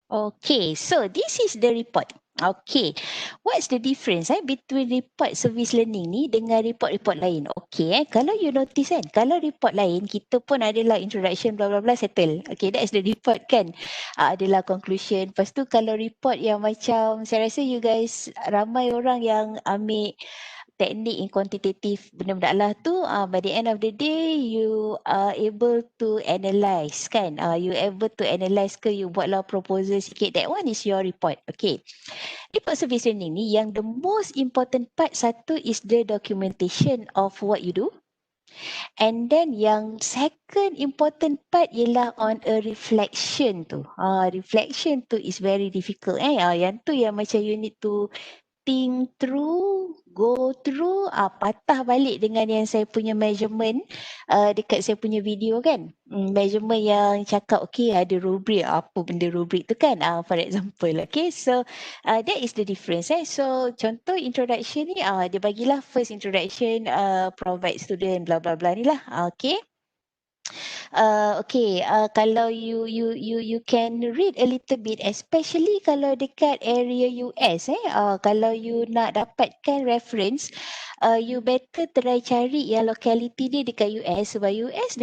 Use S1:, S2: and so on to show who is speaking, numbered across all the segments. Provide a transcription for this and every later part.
S1: Okay, so this is the report. Okay, what's the difference between report service learning ni dengan report-report lain? Okay, kalau you notice kan, kalau report lain kita pun adalah introduction bla bla bla settle. Okay, that is the report kan. Adalah conclusion. Lepas tu kalau report yang macam saya rasa you guys ramai orang yang ambil teknik in quantitative benda-benda lah tu by the end of the day you are able to analyse kan, you able to analyse ke you buatlah proposal sikit, that one is your report. Okay, report service learning ni yang the most important part satu is the documentation of what you do, and then yang second important part ialah on a reflection tu. Reflection tu is very difficult yang tu yang macam you need to think through, go through, patah balik dengan yang saya punya measurement dekat saya punya video kan. Measurement yang cakap okay ada rubrik, apa benda rubrik tu kan, for example. Okay, so that is the difference. So contoh introduction ni, dia bagilah first introduction, provide student bla bla bla ni lah. Okay. Okay, kalau you can read a little bit, especially kalau dekat area US kalau you nak dapatkan reference, you better try cari yang locality dia dekat US, sebab US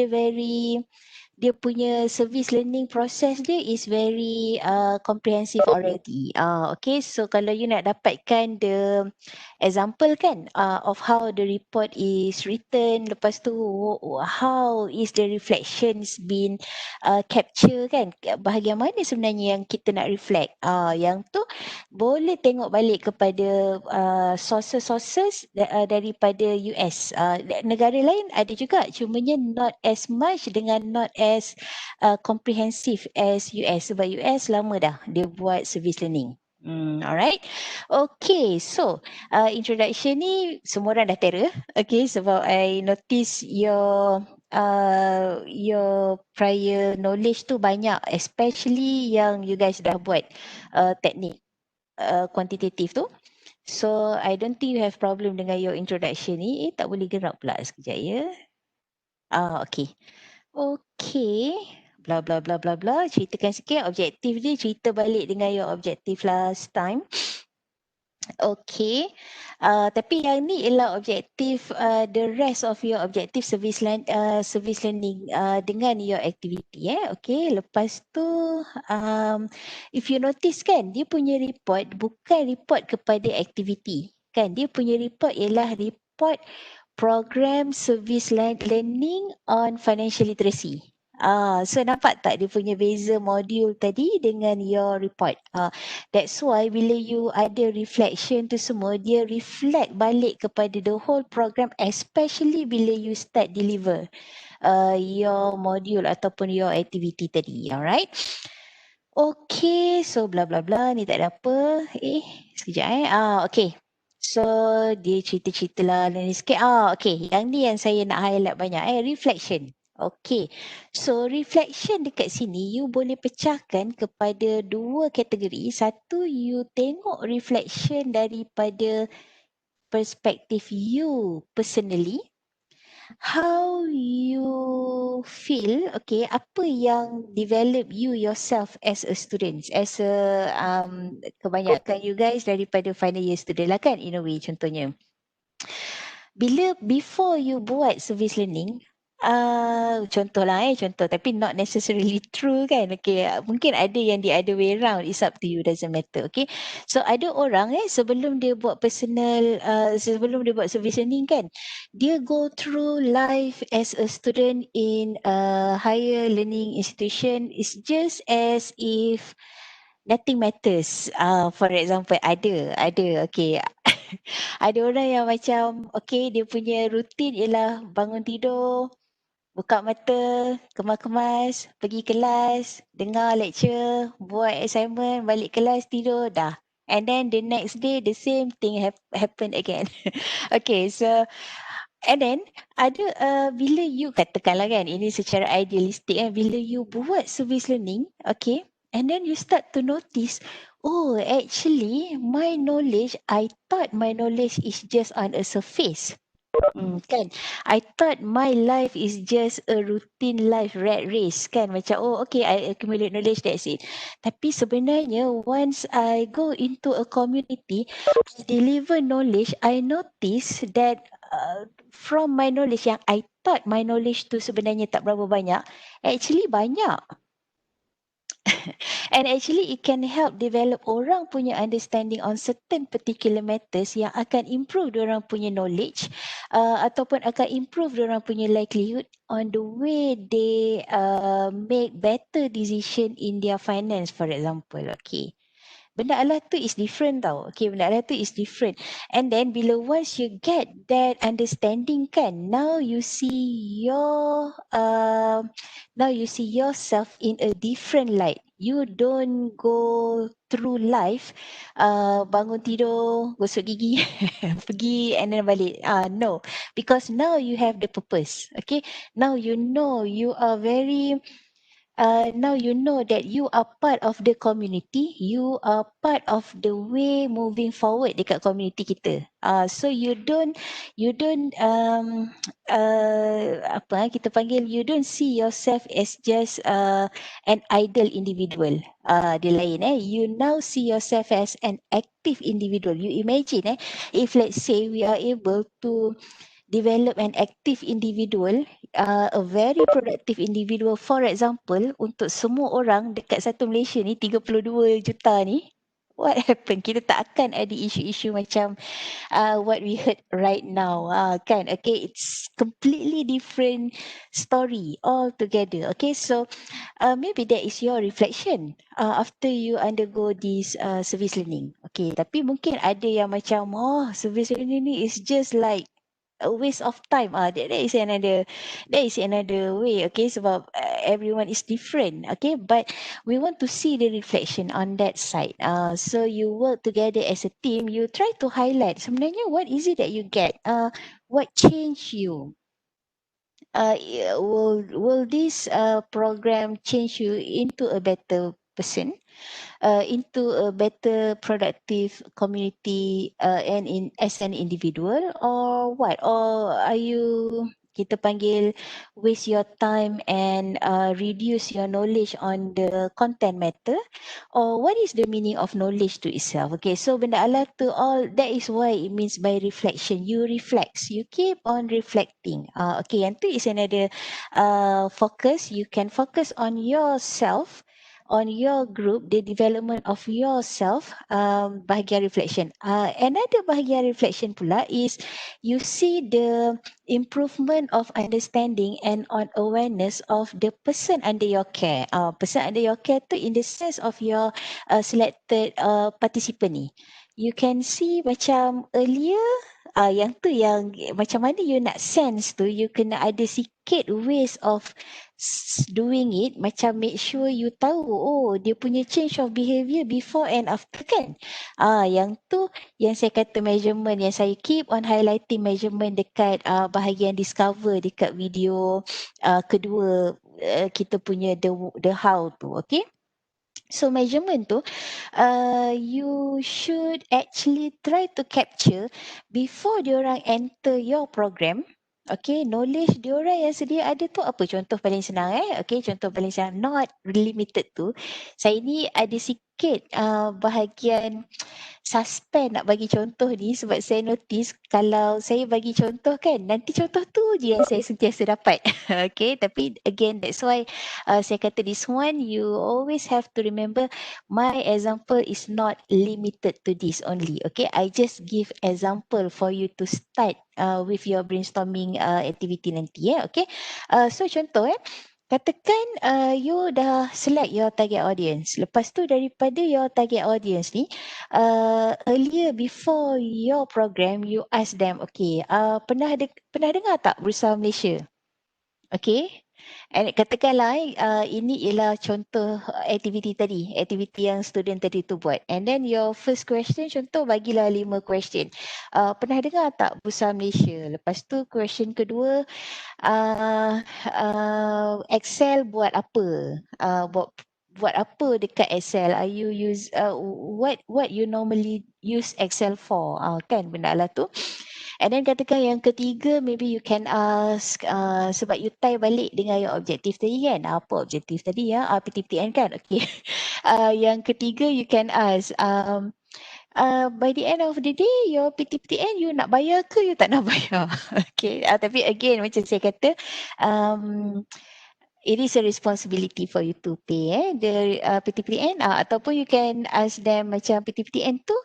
S1: dia punya service learning process dia is very comprehensive already. Okay, so kalau you nak dapatkan the example kan of how the report is written, lepas tu how is the reflections been capture kan, bahagian mana sebenarnya yang kita nak reflect, yang tu boleh tengok balik kepada sources daripada US. Negara lain ada juga, cumanya not as much dengan not as comprehensive as US, sebab US lama dah dia buat service learning. Alright. Okay, so introduction ni semua orang dah terror. Okay, sebab I notice your prior knowledge tu banyak, especially yang you guys dah buat teknik kuantitatif tu. So I don't think you have problem dengan your introduction ni. Tak boleh gerak pula sekejap ya. Okay. Okay. Bla bla bla bla bla. Ceritakan sikit objektif dia. Cerita balik dengan your objektif last time. Okay. Tapi yang ni ialah objektif, the rest of your objective service learning dengan your activity. Okay. Lepas tu, if you notice kan, dia punya report bukan report kepada activity. Kan, dia punya report ialah report program service learning on financial literacy. So nampak tak dia punya beza modul tadi dengan your report. That's why bila you ada reflection tu semua, dia reflect balik kepada the whole program, especially bila you start deliver your module ataupun your activity tadi. Alright. Okay, so bla bla bla ni tak ada apa. Sekejap okay. So dia cerita-cerita lah ni sikit. Okay, yang ni yang saya nak highlight banyak reflection. Okay, so reflection dekat sini you boleh pecahkan kepada dua kategori. Satu, you tengok reflection daripada perspektif you personally, how you feel, okay, apa yang develop you yourself as a student, as a kebanyakan you guys daripada final year student lah kan, in a way contohnya. Bila before you buat service learning, contoh tapi not necessarily true kan. Okay, mungkin ada yang the other way around, it's up to you, doesn't matter. Okay, so ada orang sebelum dia buat personal, sebelum dia buat service learning kan, dia go through life as a student in a higher learning institution, is just as if nothing matters. For example, ada okay. Ada orang yang macam okay, dia punya rutin ialah bangun tidur, buka mata, kemas-kemas, pergi kelas, dengar lecture, buat assignment, balik kelas, tidur, dah. And then the next day the same thing happen again. Okay, so and then ada bila you katakanlah kan, ini secara idealistik bila you buat service learning, okay, and then you start to notice, oh actually my knowledge, I thought my knowledge is just on a surface. Kan, I thought my life is just a routine life, rat race kan, macam oh okay I accumulate knowledge, that's it. Tapi sebenarnya once I go into a community, I deliver knowledge, I notice that from my knowledge yang I thought my knowledge tu sebenarnya tak berapa banyak, actually banyak. And actually it can help develop orang punya understanding on certain particular matters yang akan improve orang punya knowledge, ataupun akan improve orang punya likelihood on the way they make better decision in their finance, for example. Okay, benda Allah tu is different tau. Okay, benda Allah tu is different. And then bila once you get that understanding kan, now you see yourself in a different light. You don't go through life bangun tidur, gosok gigi, pergi and then balik. No, because now you have the purpose. Okay, now you know you are very now you know that you are part of the community, you are part of the way moving forward dekat community kita. So you don't kita panggil, you don't see yourself as just an idle individual. Dia lain you now see yourself as an active individual. You imagine if let's say we are able to develop an active individual, a very productive individual, for example, untuk semua orang dekat satu Malaysia ni 32 juta ni, what happen? Kita tak akan ada isu-isu macam what we heard right now. Kan? Okay, it's completely different story altogether. Okay, so maybe that is your reflection after you undergo this service learning. Okay, tapi mungkin ada yang macam, service learning ni is just like a waste of time. That is another way. Okay, sebab everyone is different. Okay, but we want to see the reflection on that side. So you work together as a team. You try to highlight sebenarnya what is it that you get. What changed you? Will this program change you into a better person? Into a better productive community and as an individual, or what, or are you, kita panggil, waste your time and reduce your knowledge on the content matter, or what is the meaning of knowledge to itself? Okay, so benda Allah tu all, that is why it means by reflection. You reflect, you keep on reflecting. Okay, yang tu is another focus. You can focus on yourself, on your group, the development of yourself, bahagian reflection. Another bahagian reflection pula is you see the improvement of understanding and on awareness of the person under your care. Person under your care tu in the sense of your selected participant ni. You can see macam earlier, yang tu yang macam mana you nak sense tu, you kena ada sikit ways of doing it, macam make sure you tahu dia punya change of behaviour before and after kan. Yang tu yang saya kata measurement, yang saya keep on highlighting measurement dekat bahagian discover dekat video kedua kita punya the how tu. Okay, so measurement tu you should actually try to capture before diorang enter your program. Okay, knowledge diorang yang sedia ada tu apa? Contoh paling senang Okay, contoh paling senang, not limited tu. Saya ni ada sikit bahagian suspend nak bagi contoh ni sebab saya notice kalau saya bagi contoh kan, nanti contoh tu je yang saya sentiasa dapat. Okay, tapi again that's why saya kata this one you always have to remember, my example is not limited to this only. Okay, I just give example for you to start with your brainstorming activity nanti okay. So contoh katakan you dah select your target audience. Lepas tu daripada your target audience ni, earlier before your program, you ask them, okay, pernah dengar tak Bursa Malaysia? Okay. And katakanlah ini ialah contoh aktiviti tadi, aktiviti yang student tadi tu buat. And then your first question, contoh bagilah 5 question. Pernah dengar tak Bursa Malaysia? Lepas tu question kedua, Excel buat apa? Buat apa dekat Excel? Are you use what you normally use Excel for? Kan benda lah tu. And then katakan yang ketiga, maybe you can ask, sebab you tie balik dengan your objective tadi kan. Apa objektif tadi ya? PTPTN kan? Okay. Yang ketiga, you can ask, by the end of the day, your PTPTN you nak bayar ke you tak nak bayar? Okay. Tapi again, macam saya kata, it is a responsibility for you to pay the PTPTN, ataupun you can ask them macam PTPTN tu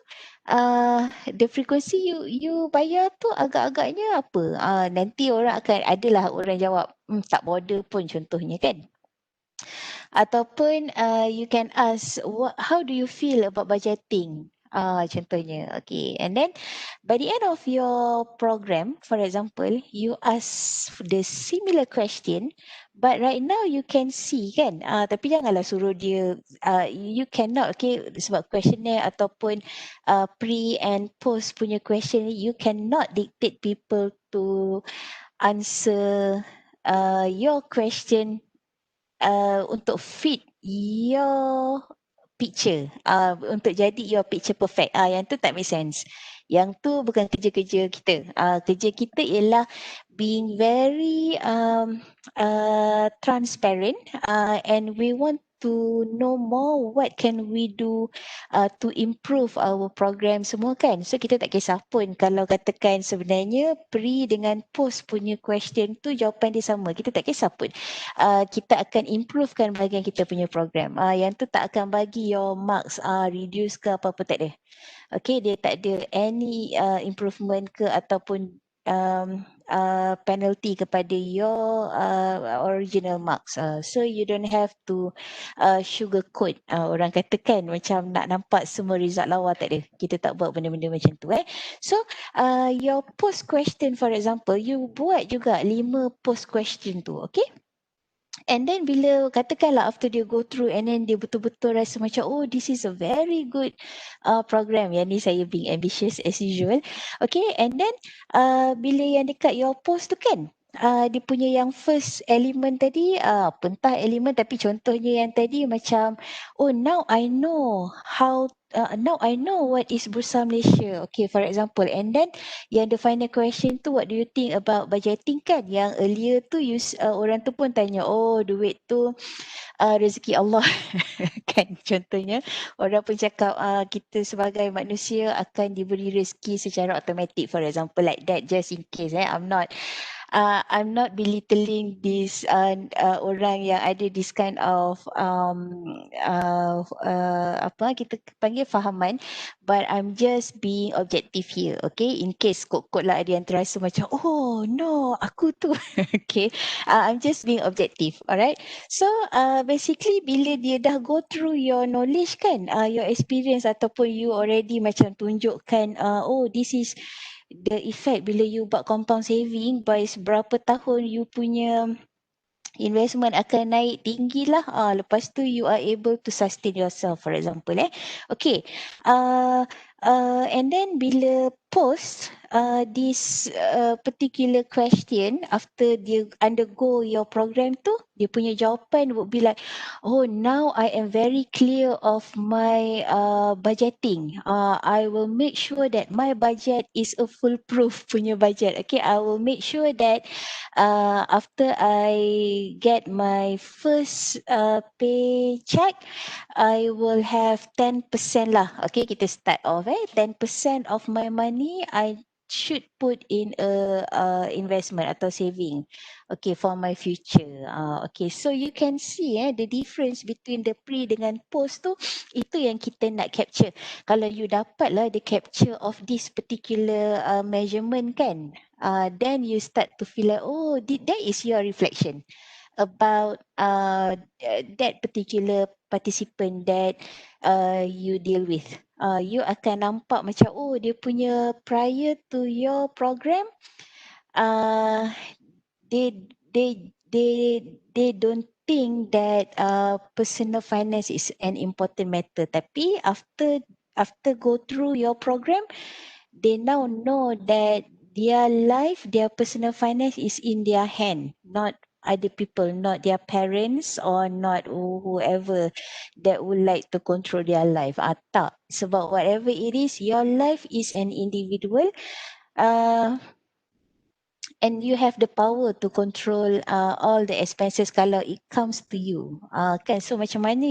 S1: the frequency you bayar tu agak-agaknya apa, nanti orang akan adalah orang jawab tak border pun contohnya kan. Ataupun you can ask how do you feel about budgeting, contohnya. Okay, and then by the end of your program, for example, you ask the similar question, but right now you can see kan, tapi janganlah suruh dia, you cannot, okay, sebab questionnaire ataupun pre and post punya question, you cannot dictate people to answer your question untuk fit your picture, untuk jadi your picture perfect. Yang tu tak make sense. Yang tu bukan kerja-kerja kita. Kerja kita ialah being very transparent, and we want to know more what can we do to improve our program semua kan. So kita tak kisah pun kalau katakan sebenarnya pre dengan post punya question tu jawapan dia sama. Kita tak kisah pun. Kita akan improvekan bahagian kita punya program. Yang tu tak akan bagi your marks reduce ke apa-apa, tak ada. Okay, dia tak ada any improvement ke ataupun penalty kepada your original marks. So you don't have to sugarcoat, orang katakan macam nak nampak semua result lawa, tak ada. Kita tak buat benda-benda macam tu. So your post question, for example, you buat juga 5 post question tu. Okay. And then bila katakanlah after dia go through and then dia betul-betul rasa macam oh this is a very good program. Yang ni saya being ambitious as usual. Okay, and then bila yang dekat your post tu kan, dia punya yang first element tadi, pentah elemen tapi contohnya yang tadi macam oh now I know how now I know what is Bursa Malaysia. Okay, for example. And then yang the final question tu, what do you think about budgeting kan? Yang earlier tu orang tu pun tanya, oh duit tu rezeki Allah kan, contohnya. Orang pun cakap kita sebagai manusia akan diberi rezeki secara automatik, for example, like that, just in case. I'm not belittling this orang yang ada this kind of apa kita panggil fahaman, but I'm just being objective here. Okay, in case kod-kod lah ada yang terasa macam oh no aku tu okay, I'm just being objective. Alright, so basically bila dia dah go through your knowledge kan, your experience ataupun you already macam tunjukkan oh this is the effect bila you buat compound saving, by berapa tahun you punya investment akan naik tinggi lah. Lepas tu you are able to sustain yourself, for example. Okay. And then bila post this particular question after dia undergo your program tu, dia punya jawapan would be like, oh now I am very clear of my budgeting. I will make sure that my budget is a foolproof punya budget. Okay, I will make sure that after I get my first paycheck, I will have 10% lah. Okay, kita start off 10% of my money I should put in a investment atau saving, okay, for my future. Okay, so you can see the difference between the pre dengan post tu, itu yang kita nak capture. Kalau you dapat lah the capture of this particular measurement kan, then you start to feel like oh that is your reflection about that particular participant that you deal with. You akan nampak macam oh dia punya prior to your program, they don't think that personal finance is an important matter. Tapi after go through your program, they now know that their life, their personal finance is in their hand, not other people, not their parents or not whoever that would like to control their life. Tak, sebab whatever it is, your life is an individual. and you have the power to control all the expenses kalau it comes to you. Kan, so macam mana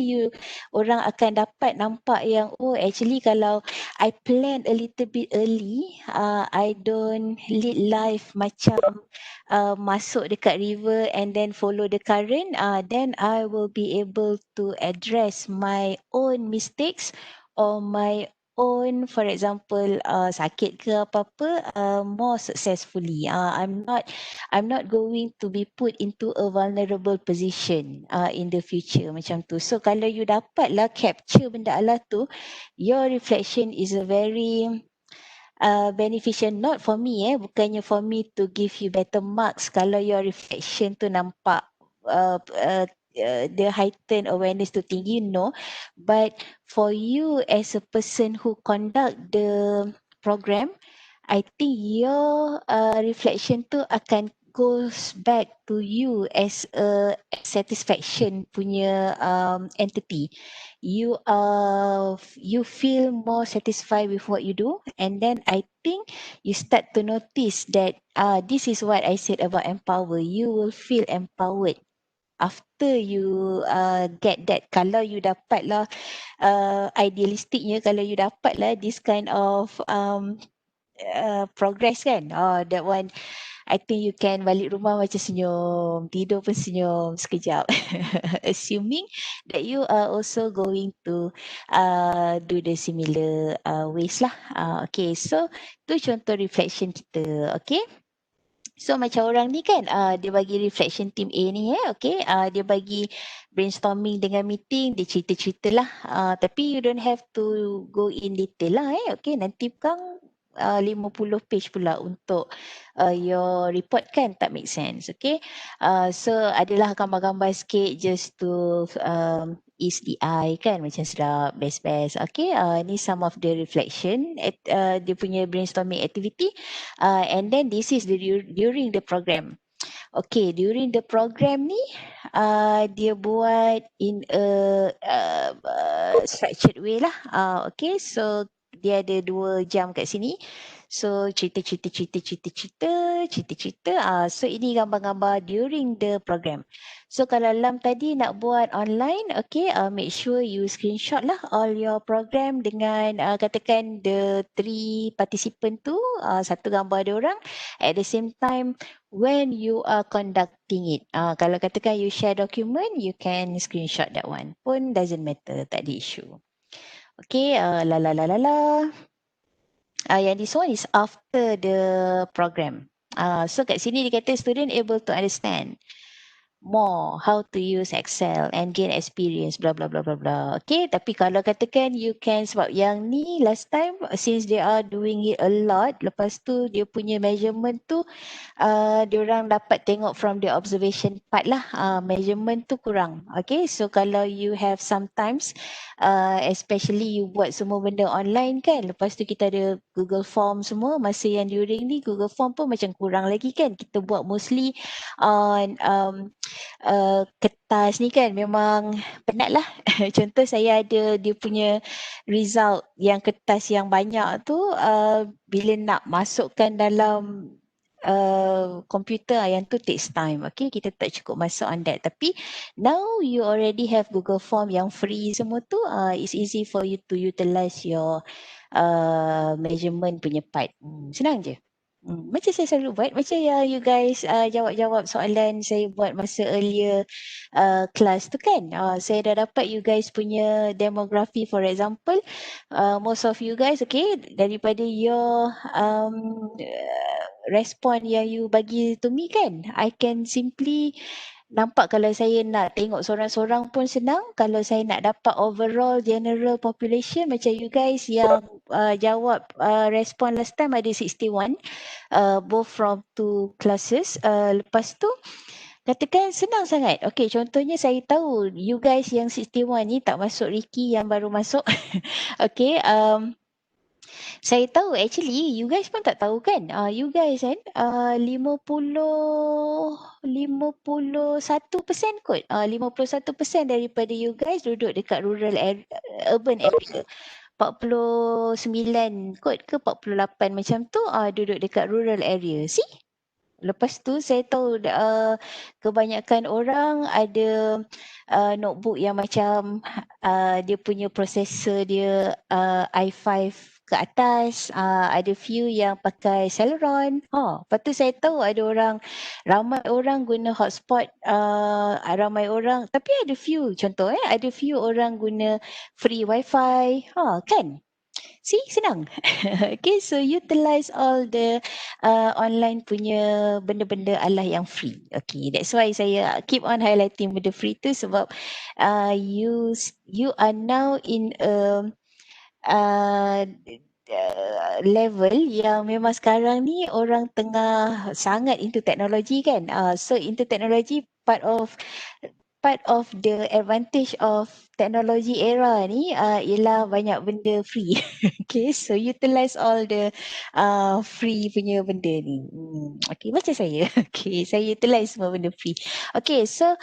S1: orang akan dapat nampak yang, oh actually kalau I plan a little bit early, I don't lead life macam masuk dekat river and then follow the current, then I will be able to address my own mistakes or my own, for example, sakit ke apa-apa, more successfully. I'm not going to be put into a vulnerable position in the future macam tu. So kalau you dapat lah capture benda Allah tu, your reflection is a very beneficial, not for me bukannya for me to give you better marks kalau your reflection tu nampak the heightened awareness tu tinggi, no, but for you as a person who conduct the program, I think your reflection tu akan goes back to you as a satisfaction punya entity. You feel more satisfied with what you do, and then I think you start to notice that this is what I said about empower. You will feel empowered after you get that. Kalau you dapat lah idealistiknya, kalau you dapat lah this kind of progress kan, that one I think you can balik rumah macam senyum, tidur pun senyum sekejap. Assuming that you are also going to do the similar ways lah. Okay, so tu contoh reflection kita. Okay, so macam orang ni kan, dia bagi reflection team A ni okay, dia bagi brainstorming dengan meeting, dia cerita-cerita lah, tapi you don't have to go in detail lah okay, nanti kan 50 page pula untuk your report kan, tak make sense. Okay, so adalah gambar-gambar sikit just to ease the eye kan, macam sedap, best. Okay, ni some of the reflection at dia punya brainstorming activity, and then this is during the program. Okay, during the program ni dia buat in a structured way lah. Okay, so dia ada 2 jam kat sini. So cerita. So ini gambar-gambar during the program. So kalau Lam tadi nak buat online, okay, make sure you screenshot lah all your program dengan katakan the 3 participant tu, satu gambar dia orang. At the same time, when you are conducting it, kalau katakan you share document, you can screenshot that one pun doesn't matter, tak ada issue. Okay, yang this one is after the program. So kat sini dia kata student able to understand more how to use Excel and gain experience, blah blah blah blah blah. Okay, tapi kalau katakan you can, sebab yang ni last time since they are doing it a lot, lepas tu dia punya measurement tu diorang dapat tengok from the observation part lah, measurement tu kurang. Okay, so kalau you have sometimes especially you buat semua benda online kan, lepas tu kita ada Google Form semua, masa yang during ni Google Form pun macam kurang lagi kan, kita buat mostly on kertas ni kan, memang penat lah. Contoh saya ada dia punya result yang kertas yang banyak tu, bila nak masukkan dalam komputer, yang tu takes time. Okay, kita tak cukup masuk on that. Tapi now you already have Google Form yang free semua tu, it's easy for you to utilize your measurement punya part. Senang je. Macam saya selalu buat, macam yang you guys jawab-jawab soalan saya buat masa earlier class tu kan. Saya dah dapat you guys punya demografi, for example. Most of you guys, okay, daripada your respon yang you bagi to me kan, I can simply nampak kalau saya nak tengok seorang-seorang pun senang. Kalau saya nak dapat overall general population, macam you guys yang jawab respon last time ada 61, both from 2 classes. Lepas tu katakan senang sangat. Okay, contohnya saya tahu you guys yang 61 ni tak masuk Ricky yang baru masuk. Okay, saya tahu actually you guys pun tak tahu kan, you guys kan 51% kot, 51% daripada you guys duduk dekat rural area, urban area. 49 kot ke 48 macam tu duduk dekat rural area. See? Lepas tu saya tahu kebanyakan orang ada notebook yang macam dia punya processor dia i5 ke atas, ada few yang pakai Celeron. Lepas tu saya tahu ramai orang guna hotspot, ramai orang, tapi ada few contoh ada few orang guna free wifi, kan? See, senang. Okay, so utilize all the online punya benda-benda alah yang free. Okay, that's why saya keep on highlighting benda free tu sebab you are now in a uh, level yang memang sekarang ni orang tengah sangat into teknologi kan. So into teknologi part of the advantage of teknologi era ni ialah banyak benda free. Okay, so utilize all the free punya benda ni. Okay, macam saya. Okay, saya utilize semua benda free. Okay, so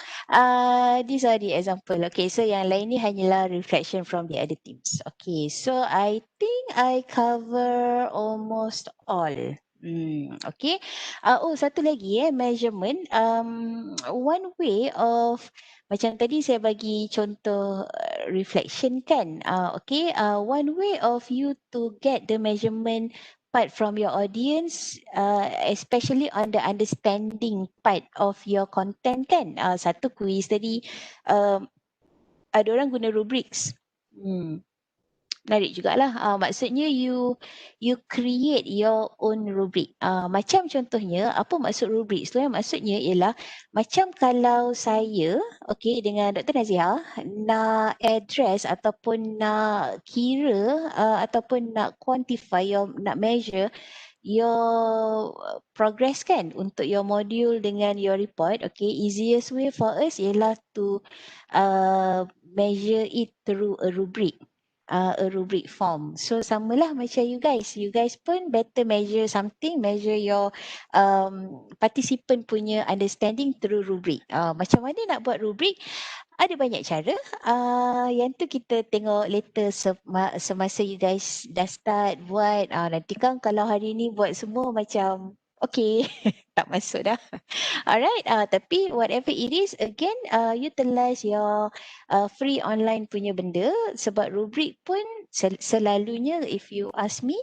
S1: these are the example. Okay, so yang lain ni hanyalah reflection from the other teams. Okay, so I think I cover almost all. Okay. Satu lagi measurement. One way of macam tadi saya bagi contoh reflection kan. Okay. One way of you to get the measurement part from your audience, especially on the understanding part of your content kan. Satu quiz tadi, ada orang guna rubrics. Menarik jugalah. Maksudnya you create your own rubric. Macam contohnya, apa maksud rubric tu? Maksudnya ialah macam kalau saya, okay, dengan Dr. Naziha nak address ataupun nak kira ataupun nak quantify, nak measure your progress kan untuk your module dengan your report. Okay, easiest way for us ialah to measure it through a rubric. A rubric form. So samalah macam you guys pun better measure something, measure your participant punya understanding through rubric. Macam mana nak buat rubric? Ada banyak cara. Yang tu kita tengok later semasa you guys dah start buat. Nanti kan kalau hari ni buat semua macam okay, tak masuk dah. Alright, tapi whatever it is, again, utilize your free online punya benda sebab rubrik pun selalunya if you ask me,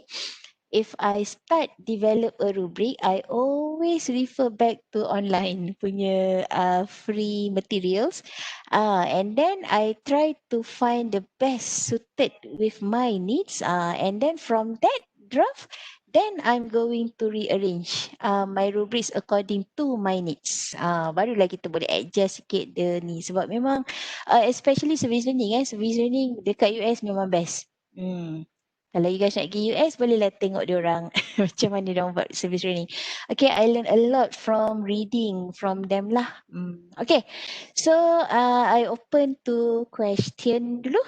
S1: if I start develop a rubric, I always refer back to online punya free materials, and then I try to find the best suited with my needs, and then from that draft, then I'm going to rearrange my rubrics according to my needs. Barulah kita boleh adjust sikit dia ni sebab memang especially service learning service learning dekat US memang best. Kalau you guys nak pergi US, bolehlah tengok diorang macam mana diorang buat service training. Okay, I learn a lot from reading from them lah. Okay, so I open to question dulu.